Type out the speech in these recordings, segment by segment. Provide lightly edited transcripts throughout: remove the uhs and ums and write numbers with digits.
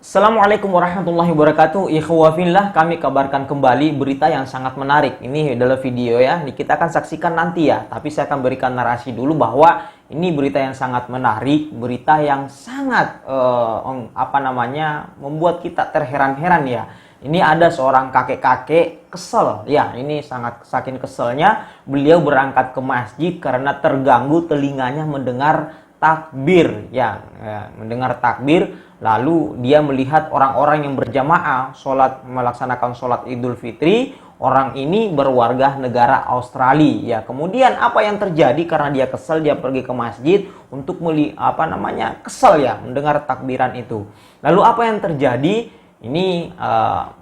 Assalamualaikum warahmatullahi wabarakatuh. Ikhwah fillah, kami kabarkan kembali berita yang sangat menarik. Ini adalah video ya, kita akan saksikan nanti ya. Tapi saya akan berikan narasi dulu bahwa ini berita yang sangat menarik, berita yang sangat membuat kita terheran-heran ya. Ini ada seorang kakek-kakek kesel ya, ini sangat saking keselnya beliau berangkat ke masjid karena terganggu telinganya mendengar takbir ya, mendengar takbir. Lalu dia melihat orang-orang yang berjamaah melaksanakan sholat Idul Fitri. Orang ini berwarga negara Australia ya. Kemudian apa yang terjadi? Karena dia kesel, dia pergi ke masjid untuk kesel ya mendengar takbiran itu. Lalu apa yang terjadi? Ini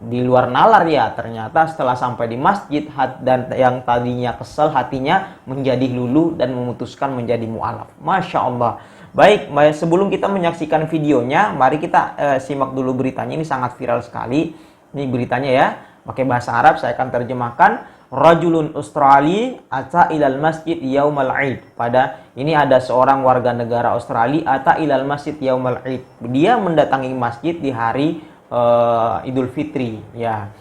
di luar nalar ya. Ternyata setelah sampai di masjid dan yang tadinya kesel hatinya menjadi luluh dan memutuskan menjadi mu'alaf. Masya Allah. Baik, sebelum kita menyaksikan videonya, mari kita simak dulu beritanya. Ini sangat viral sekali. Ini beritanya ya, pakai bahasa Arab, saya akan terjemahkan. Rajulun Australi ata ilal masjid yaumal Aid. Ini ada seorang warga negara Australia ata ilal masjid yaumal Aid. Dia mendatangi masjid di hari Idul Fitri ya.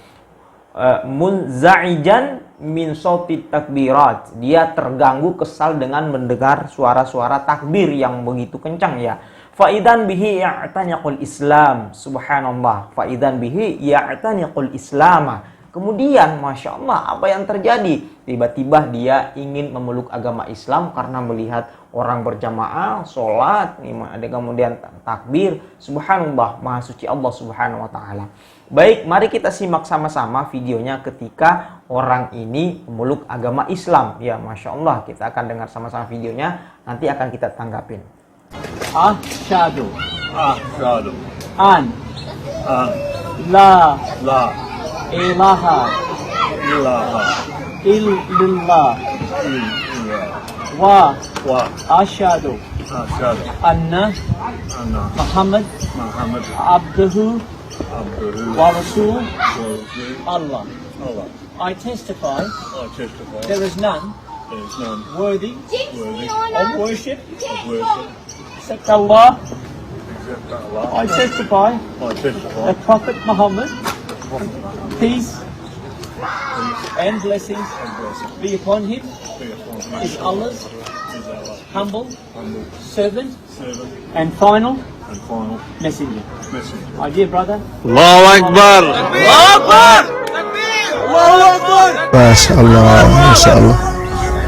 Munza'ijan min sauti takbirat. Dia terganggu, kesal dengan mendengar suara-suara takbir yang begitu kencang ya. Faidan bihi ya'taniqul Islam. Subhanallah. Faidan bihi ya'taniqul Islam. Kemudian Masya Allah, apa yang terjadi? Tiba-tiba dia ingin memeluk agama Islam karena melihat orang berjamaah, sholat, kemudian takbir. Subhanallah, Maha Suci Allah Subhanahu wa Ta'ala. Baik, mari kita simak sama-sama videonya ketika orang ini memeluk agama Islam. Ya, Masya Allah, kita akan dengar sama-sama videonya. Nanti akan kita tanggapin. Asyhadu Asyhadu an an la la ilaha ilaha illallah illallah wa wa asyhadu asyhadu anna anna Muhammad Muhammad abduhu abduhu wa rasul wa rasuluhu. Allah. Allah. I testify I testify there is none there is none worthy worthy of worship of worship except Allah. except Allah. I testify I testify that Prophet Muhammad, peace and blessings and blessing be upon him, be upon him. is Allah's Is Allah humble humble servant servant and final and final messenger. messenger. My dear brother, Allahu Akbar. Masya Allah, Masya Allah,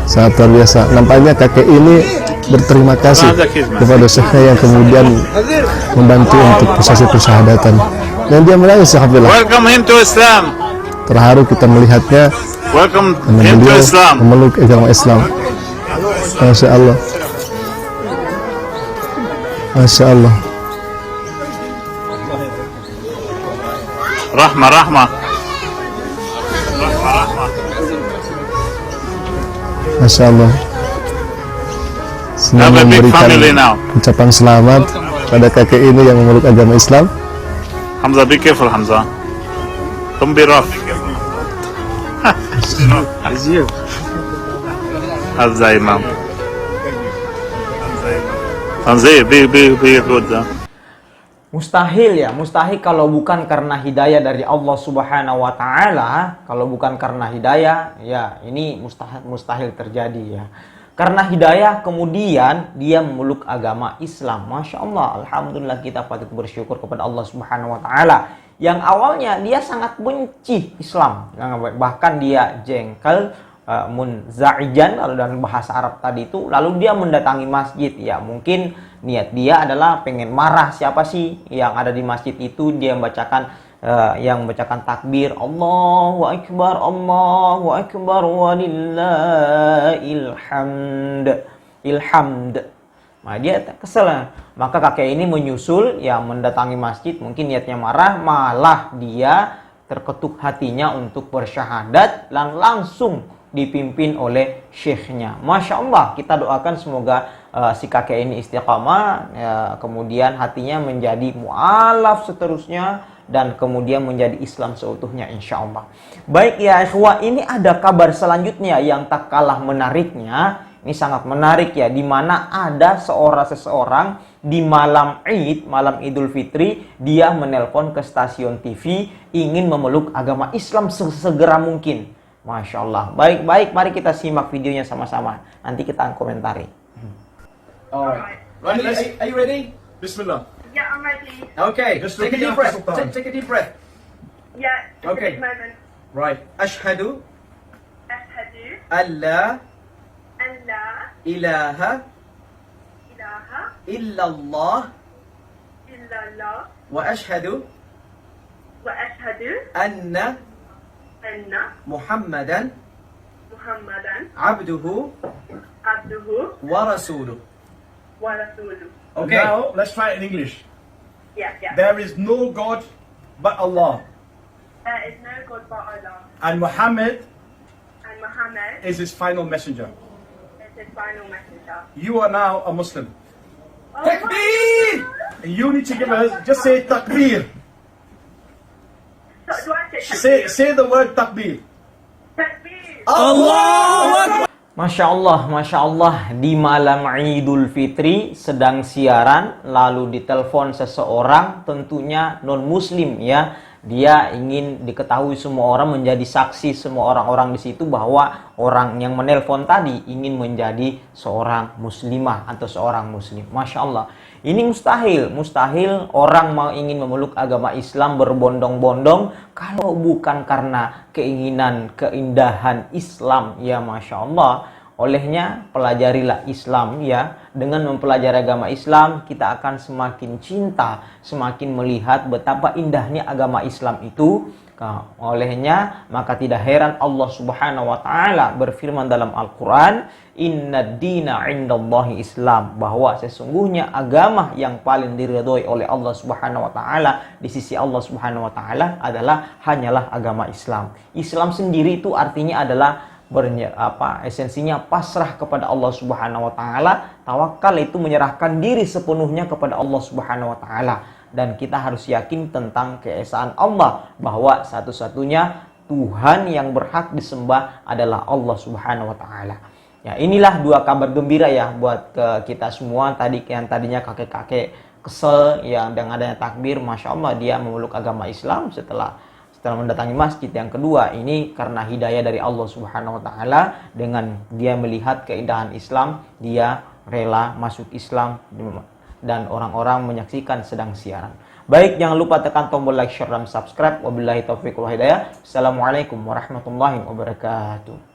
sangat luar biasa. Nampaknya kakek ini berterima kasih kepada syekhnya yang kemudian membantu untuk prosesi persyahadatan. Dan dia menangis, Syekh Abdullah. Welcome him to Islam. Terharu kita melihatnya Welcome karena him to beliau Islam. memeluk agama Islam. Masya Allah, Masya Allah. Rahmah, rahmah. Masya Allah. Senang Have a big memberikan family now. ucapan selamat pada kakek ini yang memeluk agama Islam. Hamza, be careful, Hamza. Don't be rough. Hamza, Imam. Hamza, be good. Mustahil ya, mustahil kalau bukan karena hidayah dari Allah Subhanahu wa Ta'ala. Kalau bukan karena hidayah, ya ini mustahil terjadi ya. Karena hidayah kemudian dia memeluk agama Islam. Masya Allah, Alhamdulillah, kita patut bersyukur kepada Allah Subhanahu wa Ta'ala. Yang awalnya dia sangat benci Islam, bahkan dia jengkel, munza'ijan kalau dalam bahasa Arab tadi itu. Lalu dia mendatangi masjid ya, mungkin niat dia adalah pengen marah siapa sih yang ada di masjid itu. Dia membacakan takbir, Allahu Akbar walillahil hamd. Nah, dia kesel. Maka kakek ini menyusul ya mendatangi masjid, mungkin niatnya marah, malah dia terketuk hatinya untuk bersyahadat dan langsung dipimpin oleh syekhnya. Masya Allah, kita doakan semoga si kakek ini istiqamah, kemudian hatinya menjadi mu'alaf seterusnya, dan kemudian menjadi Islam seutuhnya insya Allah. Baik ya ikhwah, ini ada kabar selanjutnya yang tak kalah menariknya. Ini sangat menarik ya, di mana ada seseorang di malam Id, malam Idul Fitri, dia menelpon ke stasiun TV ingin memeluk agama Islam sesegera mungkin. Masya Allah. Baik, mari kita simak videonya sama-sama. Nanti kita akan komentari. Alright. Right, are you ready? Bismillah. Yeah, I'm ready. Okay, Just take a repeat deep after breath. Sultan. Take a deep breath. Yeah, just Okay. a moment. Right. Ashhadu Ashhadu an la an la ilaha ilaha illallah illallah wa ashhadu wa ashhadu anna anna Muhammadan Muhammadan abduhu abduhu wa rasuluh. wa rasuluh. Okay. Now, let's try it in English. Yeah, yeah. There is no God but Allah. There is no God but Allah, And Muhammad and Muhammad is his final messenger. is his final messenger. You are now a Muslim. Oh Takbir! my And you need to give us, just say takbir. God. So, do I say Say the word takbir. takbir? Masya Allah, di malam Idul Fitri sedang siaran, lalu ditelepon seseorang, tentunya non-muslim ya. Dia ingin diketahui semua orang, menjadi saksi semua orang-orang di situ bahwa orang yang menelpon tadi ingin menjadi seorang muslimah atau seorang muslim. Masya Allah, ini mustahil orang mau ingin memeluk agama Islam berbondong-bondong kalau bukan karena keindahan Islam ya. Masya Allah. Olehnya pelajarilah Islam ya. Dengan mempelajari agama Islam, kita akan semakin cinta, semakin melihat betapa indahnya agama Islam itu. Olehnya maka tidak heran Allah Subhanahu wa taala berfirman dalam Al-Qur'an, "Innad dina 'indallahi Islam", bahwa sesungguhnya agama yang paling diridhoi oleh Allah Subhanahu wa taala di sisi Allah Subhanahu wa taala adalah hanyalah agama Islam. Islam sendiri itu artinya adalah esensinya pasrah kepada Allah Subhanahu wa taala. Tawakal itu menyerahkan diri sepenuhnya kepada Allah Subhanahu wa taala, dan kita harus yakin tentang keesaan Allah, bahwa satu-satunya Tuhan yang berhak disembah adalah Allah Subhanahu wa taala. Ya, inilah dua kabar gembira ya buat kita semua. Yang tadinya kakek-kakek kesel yang dengan adanya takbir, Masya Allah dia memeluk agama Islam setelah mendatangi masjid. Yang kedua, ini karena hidayah dari Allah Subhanahu wa taala, dengan dia melihat keindahan Islam, dia rela masuk Islam dan orang-orang menyaksikan sedang siaran. Baik, jangan lupa tekan tombol like, share, dan subscribe. Wabillahi taufiq wal hidayah. Assalamualaikum warahmatullahi wabarakatuh.